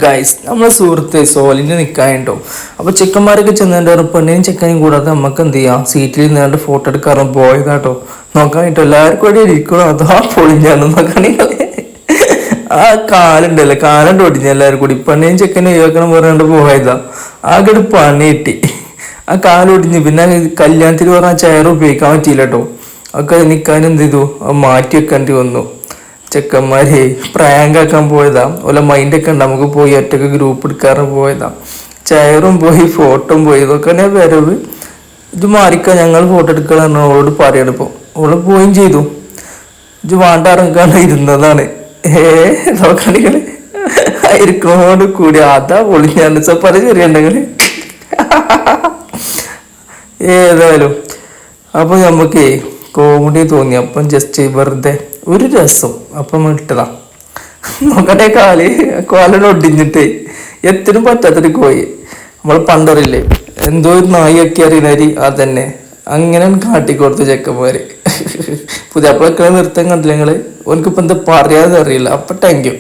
Guys നമ്മളെ സുഹൃത്ത് സോലിന് നിൽക്കാനുണ്ടോ. അപ്പോൾ ചെക്കന്മാരൊക്കെ ചെന്നിട്ട് പെണ്ണിനും ചെക്കനും കൂടാതെ നമുക്ക് എന്ത് ചെയ്യാം, സീറ്റിൽ നിന്നാണ്ട് ഫോട്ടോ എടുക്കാറും പോയതാട്ടോ. നോക്കാനിട്ടോ എല്ലാവർക്കും കൂടി ഇരിക്കണോ അതാ പൊളിഞ്ഞാണ് നോക്കാണെങ്കിൽ ആ കാലുണ്ടല്ലോ, കാലുണ്ട് ഒടിഞ്ഞ എല്ലാവരും കൂടി പെണ്ണിനും ചെക്കനും ഒഴിവാക്കണം പറയാണ്ട് പോയതാ. ആകെ ഒരു പണി കിട്ടി. ആ കാലൊടിഞ്ഞ് പിന്നെ കല്യാണത്തിന് പറഞ്ഞാൽ ചെയർ ഉപയോഗിക്കാൻ പറ്റിയില്ല കേട്ടോ. ഒക്കെ നിൽക്കാൻ എന്ത് ചെയ്തു, മാറ്റി വെക്കേണ്ടി വന്നു. ചെക്കന്മാരെ പ്രാങ്കാക്കാൻ പോയതാ. ഓല മൈൻഡൊക്കെ ഉണ്ട്, നമുക്ക് പോയി ഒറ്റക്ക് ഗ്രൂപ്പ് എടുക്കാറ് പോയതാ. ചെയറും പോയി ഫോട്ടോയും പോയി. ഇതൊക്കെ തന്നെ വരവ്. ഇത് മാറിക്കാൻ ഞങ്ങൾ ഫോട്ടോ എടുക്കണം അവളോട് പറയണം. ഇപ്പോൾ അവള് പോയും ചെയ്തു. ഇത് വാണ്ടാറങ്ങാണ്ട് ഇരുന്നതാണ്. നോക്കണെങ്കിൽ ഇരിക്കുന്നതോട് കൂടി അതാ പൊളിഞ്ഞാണ് പല ചെറിയുണ്ടെങ്കിൽ ഏതായാലും. അപ്പൊ നമുക്ക് കോമഡി തോന്നി. അപ്പം ജസ്റ്റ് വെറുതെ ഒരു രസം അപ്പം ഇട്ടതാ. നോക്കട്ടെ കാലോട് ഒടിഞ്ഞിട്ട് എത്തിനും പറ്റാത്തൊരു കോയി. നമ്മൾ പണ്ടറില്ലേ എന്തോ ഒരു നായിയൊക്കെ അറിയുന്നവര് അതന്നെ അങ്ങനെ കാട്ടിക്കൊടുത്ത ചെക്കന്മാര്. പുതിയ അപ്പോഴൊക്കെ നൃത്തം കണ്ടില്ല നിങ്ങള്. ഓനക്കിപ്പോ എന്താ പറയാതെ അറിയില്ല. അപ്പൊ താങ്ക് യു.